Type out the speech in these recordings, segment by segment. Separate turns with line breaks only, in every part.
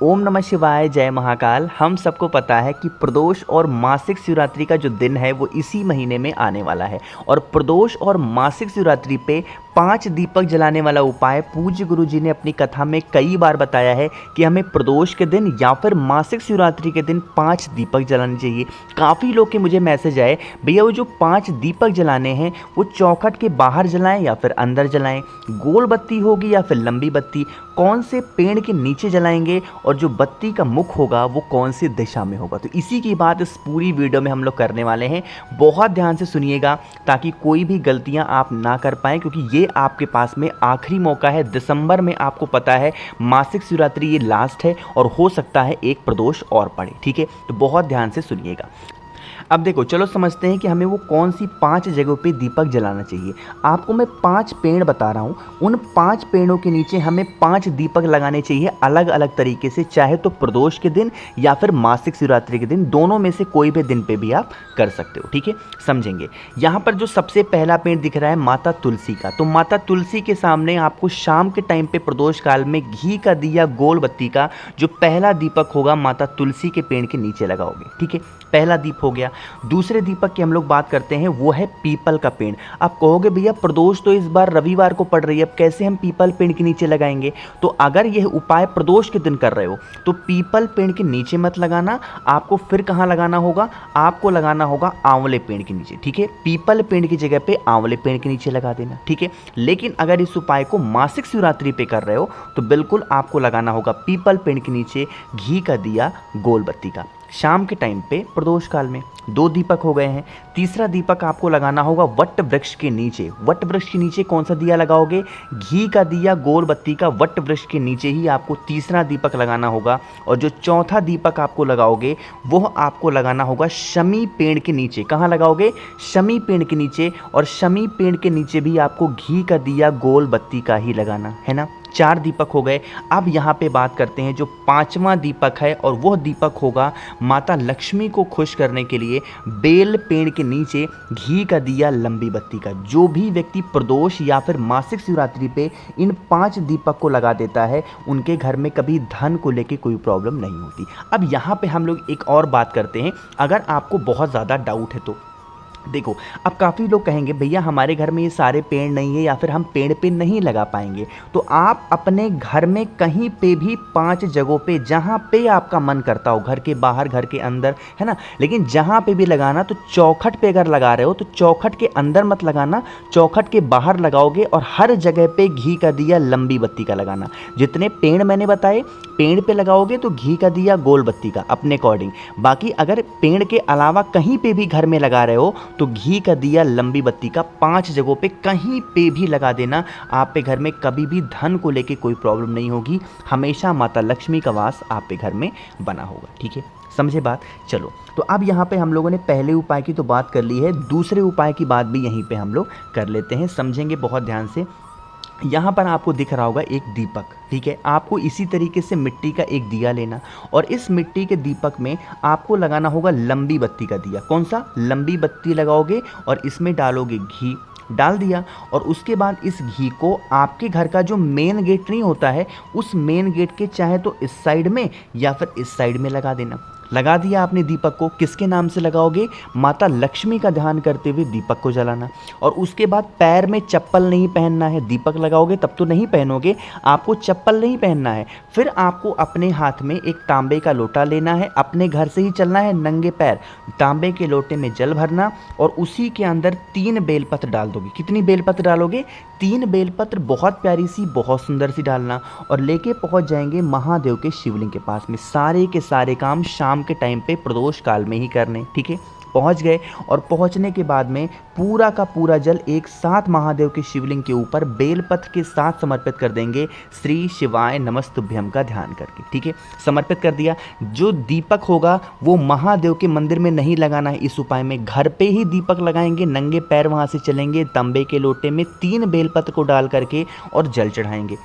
ओम नमः शिवाय, जय महाकाल। हम सबको पता है कि प्रदोष और मासिक शिवरात्रि का जो दिन है वो इसी महीने में आने वाला है। और प्रदोष और मासिक शिवरात्रि पे 5 दीपक जलाने वाला उपाय पूज्य गुरु जी ने अपनी कथा में कई बार बताया है कि हमें प्रदोष के दिन या फिर मासिक शिवरात्रि के दिन 5 दीपक जलाने चाहिए। काफ़ी लोग के मुझे मैसेज आए, भैया वो जो 5 दीपक जलाने हैं वो चौखट के बाहर जलाएं या फिर अंदर जलाएं, गोल बत्ती होगी या फिर लंबी बत्ती, कौन से पेड़ के नीचे जलाएंगे और जो बत्ती का मुख होगा वो कौन सी दिशा में होगा। तो इसी की बात इस पूरी वीडियो में हम लोग करने वाले हैं। बहुत ध्यान से सुनिएगा ताकि कोई भी गलतियां आप ना कर पाएँ, क्योंकि ये आपके पास में आखिरी मौका है। दिसंबर में आपको पता है मासिक शिवरात्रि ये लास्ट है और हो सकता है एक प्रदोष और पड़े, ठीक है। तो बहुत ध्यान से सुनिएगा। अब देखो, चलो समझते हैं कि हमें वो कौन सी 5 जगहों पे दीपक जलाना चाहिए। आपको मैं 5 पेड़ बता रहा हूँ, उन 5 पेड़ों के नीचे हमें 5 दीपक लगाने चाहिए अलग अलग तरीके से, चाहे तो प्रदोष के दिन या फिर मासिक शिवरात्रि के दिन, दोनों में से कोई भी दिन पे भी आप कर सकते हो, ठीक है। समझेंगे। यहाँ पर जो सबसे पहला पेड़ दिख रहा है माता तुलसी का, तो माता तुलसी के सामने आपको शाम के टाइम पे प्रदोष काल में घी का दिया गोल बत्ती का जो पहला दीपक होगा माता तुलसी के पेड़ के नीचे लगाओगे, ठीक है। पहला दीप हो गया। दूसरे दीपक की हम लोग बात करते हैं, वो है पीपल का पेड़। आप कहोगे भैया प्रदोष तो इस बार रविवार को पड़ रही है, अब कैसे हम पीपल पेड़ के नीचे लगाएंगे। तो अगर यह उपाय प्रदोष के दिन कर रहे हो तो पीपल पेड़ के नीचे मत लगाना, आपको फिर कहाँ लगाना होगा, आपको लगाना होगा आंवले पेड़ के नीचे, ठीक है। पीपल पेड़ की जगह पे आंवले पेड़ के नीचे लगा देना, ठीक है। लेकिन अगर इस उपाय को मासिक शिवरात्रि पे कर रहे हो तो बिल्कुल आपको लगाना होगा पीपल पेड़ के नीचे घी का दिया गोल बत्ती का, शाम के टाइम पे प्रदोष काल में। 2 दीपक हो गए हैं। तीसरा दीपक आपको लगाना होगा वट वृक्ष के नीचे। वट वृक्ष के नीचे कौन सा दिया लगाओगे, घी का दिया गोल बत्ती का वट वृक्ष के नीचे ही आपको तीसरा दीपक लगाना होगा। और जो चौथा दीपक आपको लगाओगे वो आपको लगाना होगा शमी पेड़ के नीचे। कहाँ लगाओगे, शमी पेड़ के नीचे। और शमी पेड़ के नीचे भी आपको घी का दिया गोल बत्ती का ही लगाना है ना। 4 दीपक हो गए। अब यहाँ पे बात करते हैं जो 5वां दीपक है, और वह दीपक होगा माता लक्ष्मी को खुश करने के लिए बेल पेड़ के नीचे घी का दिया लंबी बत्ती का। जो भी व्यक्ति प्रदोष या फिर मासिक शिवरात्रि पे इन 5 दीपक को लगा देता है उनके घर में कभी धन को लेके कोई प्रॉब्लम नहीं होती। अब यहाँ पे हम लोग एक और बात करते हैं, अगर आपको बहुत ज़्यादा डाउट है तो देखो, अब काफ़ी लोग कहेंगे भैया हमारे घर में ये सारे पेड़ नहीं है या फिर हम पेड़ पे नहीं लगा पाएंगे। तो आप अपने घर में कहीं पे भी 5 जगहों पे जहाँ पे आपका मन करता हो, घर के बाहर घर के अंदर, है ना, लेकिन जहाँ पे भी लगाना तो चौखट पे अगर लगा रहे हो तो चौखट के अंदर मत लगाना, चौखट के बाहर लगाओगे। और हर जगह पे घी का दिया लंबी बत्ती का लगाना। जितने पेड़ मैंने बताए पेड़ पे लगाओगे तो घी का दिया गोल बत्ती का अपने अकॉर्डिंग। बाकी अगर पेड़ के अलावा कहीं पे भी घर में लगा रहे हो तो घी का दिया लंबी बत्ती का 5 जगहों पे कहीं पे भी लगा देना। आप पे घर में कभी भी धन को लेके कोई प्रॉब्लम नहीं होगी, हमेशा माता लक्ष्मी का वास आप पे घर में बना होगा, ठीक है। समझे बात। चलो, तो अब यहाँ पे हम लोगों ने पहले उपाय की तो बात कर ली है, दूसरे उपाय की बात भी यहीं पे हम लोग कर लेते हैं। समझेंगे बहुत ध्यान से। यहाँ पर आपको दिख रहा होगा एक दीपक, ठीक है। आपको इसी तरीके से मिट्टी का एक दिया लेना और इस मिट्टी के दीपक में आपको लगाना होगा लंबी बत्ती का दिया। कौन सा, लंबी बत्ती लगाओगे और इसमें डालोगे घी। डाल दिया और उसके बाद इस घी को आपके घर का जो मेन गेट नहीं होता है उस मेन गेट के चाहे तो इस साइड में या फिर इस साइड में लगा देना। लगा दिया आपने दीपक को, किसके नाम से लगाओगे, माता लक्ष्मी का ध्यान करते हुए दीपक को जलाना। और उसके बाद पैर में चप्पल नहीं पहनना है। दीपक लगाओगे तब तो नहीं पहनोगे, आपको चप्पल नहीं पहनना है। फिर आपको अपने हाथ में एक तांबे का लोटा लेना है, अपने घर से ही चलना है नंगे पैर। तांबे के लोटे में जल भरना और उसी के अंदर 3 बेलपत्र डाल दोगे। कितनी बेलपत्र डालोगे, 3 बेलपत्र, बहुत प्यारी सी, बहुत सुंदर सी डालना। और लेके पहुंच जाएंगे महादेव के शिवलिंग के पास में। सारे के सारे काम शाम के टाइम पे प्रदोष काल में ही करने, ठीक है। पहुंच गए और पहुंचने के बाद में पूरा का पूरा जल एक साथ महादेव के शिवलिंग के ऊपर बेलपत्र के साथ समर्पित कर देंगे, श्री शिवाय नमस्तुभ्यम का ध्यान करके, ठीक है। समर्पित कर दिया। जो दीपक होगा वो महादेव के मंदिर में नहीं लगाना है इस उपाय में, घर पे ही दीपक लगाएंगे, नंगे पैर वहां से चलेंगे, तांबे के लोटे में 3 बेलपत्र को डाल करके और जल चढ़ाएंगे।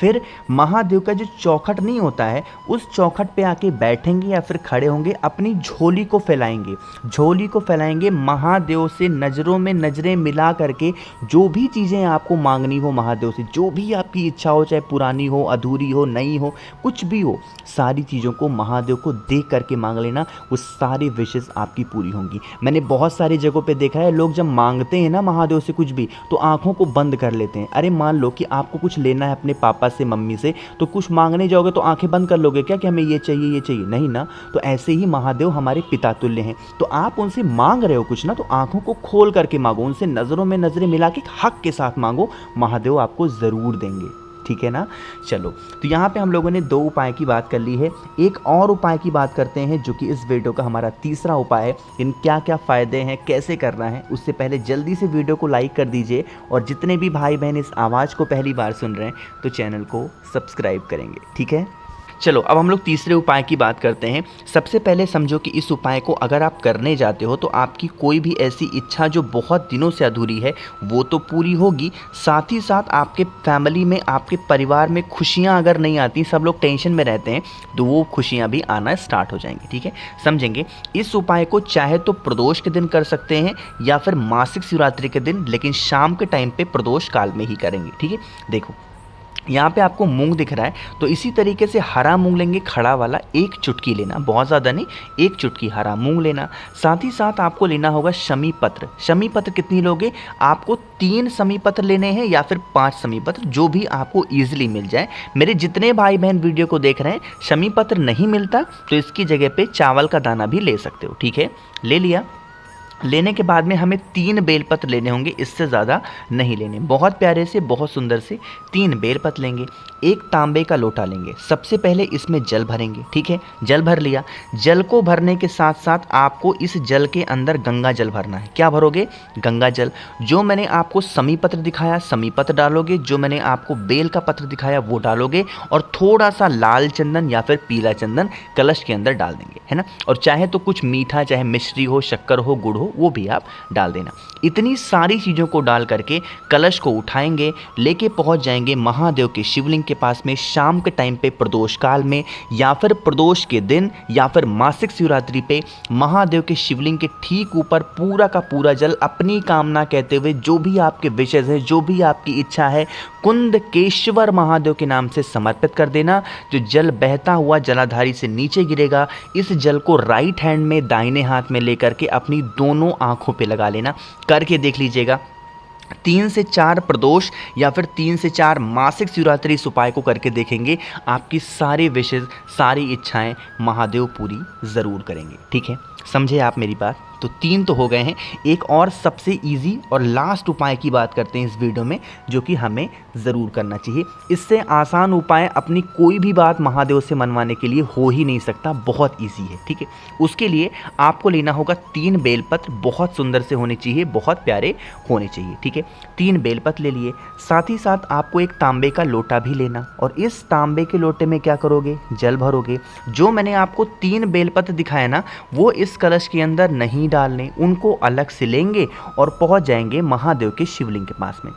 फिर महादेव का जो चौखट नहीं होता है, उस चौखट पे आके बैठेंगे या फिर खड़े होंगे, अपनी झोली को फैलाएंगे, झोली को फैलाएंगे, महादेव से नज़रों में नज़रें मिला करके जो भी चीज़ें आपको मांगनी हो महादेव से, जो भी आपकी इच्छा हो, चाहे पुरानी हो, अधूरी हो, नई हो, कुछ भी हो, सारी चीज़ों को महादेव को देख करके मांग लेना, वो सारी विशेज़ आपकी पूरी होंगी। मैंने बहुत सारी जगहों पे देखा है, लोग जब मांगते हैं ना महादेव से कुछ भी, तो आँखों को बंद कर लेते हैं। अरे मान लो कि आपको कुछ लेना है अपने पापा से, मम्मी से, तो कुछ मांगने जाओगे तो आंखें बंद कर लोगे क्या कि हमें ये चाहिए, ये चाहिए? नहीं ना। तो ऐसे ही महादेव हमारे पिता तुल्य हैं। तो आप उनसे मांग रहे हो कुछ ना, तो आंखों को खोल करके मांगो, उनसे नज़रों में नज़रें मिला के हक के साथ मांगो, महादेव आपको ज़रूर देंगे। ठीक है ना। चलो, तो यहाँ पे हम लोगों ने 2 उपाय की बात कर ली है। एक और उपाय की बात करते हैं जो कि इस वीडियो का हमारा तीसरा उपाय है। इन क्या क्या फ़ायदे हैं, कैसे करना है, उससे पहले जल्दी से वीडियो को लाइक कर दीजिए, और जितने भी भाई बहन इस आवाज़ को पहली बार सुन रहे हैं तो चैनल को सब्सक्राइब करेंगे। ठीक है। चलो, अब हम लोग तीसरे उपाय की बात करते हैं। सबसे पहले समझो कि इस उपाय को अगर आप करने जाते हो तो आपकी कोई भी ऐसी इच्छा जो बहुत दिनों से अधूरी है वो तो पूरी होगी, साथ ही साथ आपके फैमिली में, आपके परिवार में खुशियां अगर नहीं आती, सब लोग टेंशन में रहते हैं, तो वो खुशियां भी आना स्टार्ट हो जाएंगी। ठीक है, समझेंगे। इस उपाय को चाहे तो प्रदोष के दिन कर सकते हैं या फिर मासिक शिवरात्रि के दिन, लेकिन शाम के टाइम पे प्रदोष काल में ही करेंगे। ठीक है, देखो यहाँ पे आपको मूंग दिख रहा है, तो इसी तरीके से हरा मूंग लेंगे, खड़ा वाला, 1 चुटकी लेना, बहुत ज़्यादा नहीं, 1 चुटकी हरा मूंग लेना। साथ ही साथ आपको लेना होगा शमी पत्र। शमी पत्र कितनी लोगे? आपको 3 शमी पत्र लेने हैं या फिर 5 शमी पत्र, जो भी आपको ईजिली मिल जाए। मेरे जितने भाई बहन वीडियो को देख रहे हैं, शमी पत्र नहीं मिलता तो इसकी जगह पे चावल का दाना भी ले सकते हो। ठीक है, ले लिया। लेने के बाद में हमें 3 बेलपत्र लेने होंगे, इससे ज़्यादा नहीं लेने। बहुत प्यारे से, बहुत सुंदर से 3 बेलपत्र लेंगे। 1 तांबे का लोटा लेंगे। सबसे पहले इसमें जल भरेंगे। ठीक है, जल भर लिया। जल को भरने के साथ साथ आपको इस जल के अंदर गंगा जल भरना है। क्या भरोगे? गंगा जल। जो मैंने आपको शमी पत्र दिखाया, शमी पत्र डालोगे। जो मैंने आपको बेल का पत्र दिखाया वो डालोगे, और थोड़ा सा लाल चंदन या फिर पीला चंदन कलश के अंदर डाल देंगे, है ना। और चाहे तो कुछ मीठा, चाहे मिश्री हो, शक्कर हो, गुड़ हो, वो भी आप डाल देना। इतनी सारी चीज़ों को डाल करके कलश को उठाएंगे, लेके पहुंच जाएंगे महादेव के शिवलिंग के पास में शाम के टाइम पे, प्रदोष काल में, या फिर प्रदोष के दिन, या फिर मासिक शिवरात्रि पे महादेव के शिवलिंग के ठीक ऊपर पूरा का पूरा जल अपनी कामना कहते हुए, जो भी आपके विशेष है, जो भी आपकी इच्छा है, कुंदकेश्वर महादेव के नाम से समर्पित कर देना। जो जल बहता हुआ जलाधारी से नीचे गिरेगा, इस जल को राइट हैंड में, दाहिने हाथ में लेकर के अपनी दोनों आंखों पे लगा लेना। करके देख लीजिएगा। 3 से 4 प्रदोष या फिर 3 से 4 मासिक शिवरात्रि इस उपाय को करके देखेंगे, आपकी सारी विशेष, सारी इच्छाएं महादेव पूरी ज़रूर करेंगे। ठीक है, समझे आप मेरी बात? तो 3 तो हो गए हैं। एक और सबसे इजी और लास्ट उपाय की बात करते हैं इस वीडियो में, जो कि हमें ज़रूर करना चाहिए। इससे आसान उपाय अपनी कोई भी बात महादेव से मनवाने के लिए हो ही नहीं सकता, बहुत इजी है। ठीक है, उसके लिए आपको लेना होगा 3 बेलपत्र, बहुत सुंदर से होने चाहिए, बहुत प्यारे होने चाहिए। ठीक है, 3 बेलपत्र ले लिए। साथ ही साथ आपको एक तांबे का लोटा भी लेना, और इस तांबे के लोटे में क्या करोगे? जल भरोगे। जो मैंने आपको 3 बेलपत्र दिखाया ना, वो इस कलश के अंदर नहीं डालने, उनको अलग से लेंगे और पहुंच जाएंगे महादेव के शिवलिंग के पास में।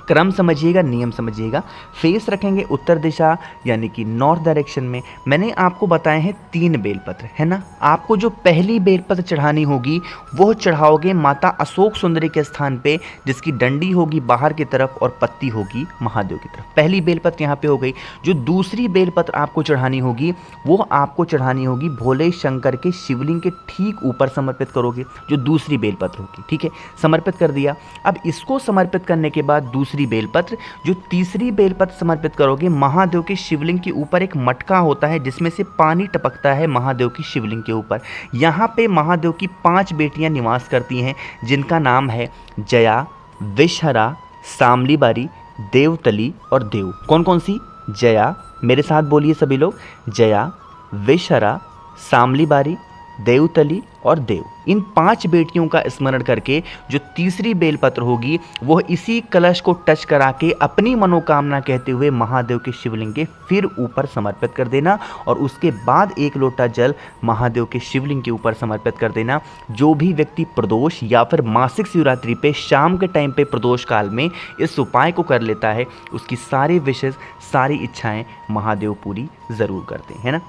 क्रम समझिएगा, नियम समझिएगा। फेस रखेंगे उत्तर दिशा यानी कि नॉर्थ डायरेक्शन में। मैंने आपको बताए हैं 3 बेलपत्र, है ना। आपको जो पहली बेलपत्र चढ़ानी होगी वो चढ़ाओगे माता अशोक सुंदरी के स्थान पे, जिसकी डंडी होगी बाहर की तरफ और पत्ती होगी महादेव की तरफ। पहली बेलपत्र यहाँ पे हो गई। जो दूसरी बेलपत्र आपको चढ़ानी होगी वो आपको चढ़ानी होगी भोले शंकर के शिवलिंग के ठीक ऊपर समर्पित करोगे, जो दूसरी बेलपत्र होगी। ठीक है, समर्पित कर दिया। अब इसको समर्पित करने के बाद दूसरी बेलपत्र, जो तीसरी बेलपत्र समर्पित करोगे, महादेव के शिवलिंग के ऊपर एक मटका होता है जिसमें से पानी टपकता है महादेव की शिवलिंग के ऊपर। यहाँ पे महादेव की 5 बेटियां निवास करती हैं, जिनका नाम है जया, विषहरा, सामलीबारी, देवतली और देव। कौन कौन सी? जया, मेरे साथ बोलिए सभी लोग, जया, विषहरा, सामलीबारी, देवतली और देव, इन 5 बेटियों का स्मरण करके जो तीसरी बेलपत्र होगी वह इसी कलश को टच करा के अपनी मनोकामना कहते हुए महादेव के शिवलिंग के फिर ऊपर समर्पित कर देना और उसके बाद 1 लोटा जल महादेव के शिवलिंग के ऊपर समर्पित कर देना। जो भी व्यक्ति प्रदोष या फिर मासिक शिवरात्रि पे शाम के टाइम पे प्रदोष काल में इस उपाय को कर लेता है उसकी सारी विशेष सारी इच्छाएं महादेव पूरी ज़रूर करते हैं ना।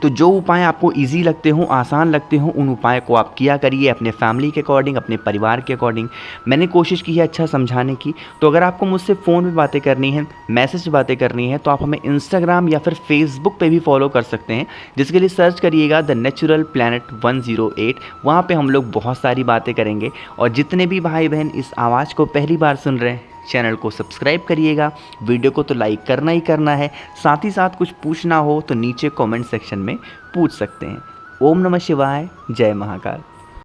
तो जो उपाय आपको इजी लगते हो, आसान लगते हो, उन उपाय को आप किया करिए अपने फैमिली के अकॉर्डिंग, अपने परिवार के अकॉर्डिंग। मैंने कोशिश की है अच्छा समझाने की। तो अगर आपको मुझसे फ़ोन पे बातें करनी है, मैसेज से बातें करनी है, तो आप हमें इंस्टाग्राम या फिर फेसबुक पे भी फॉलो कर सकते हैं, जिसके लिए सर्च करिएगा द नेचुरल प्लैनेट 108। वहाँ पर हम लोग बहुत सारी बातें करेंगे। और जितने भी भाई बहन इस आवाज़ को पहली बार सुन रहे हैं, चैनल को सब्सक्राइब करिएगा, वीडियो को तो लाइक करना ही करना है। साथ ही साथ कुछ पूछना हो तो नीचे कमेंट सेक्शन में पूछ सकते हैं। ओम नमः शिवाय, जय महाकाल।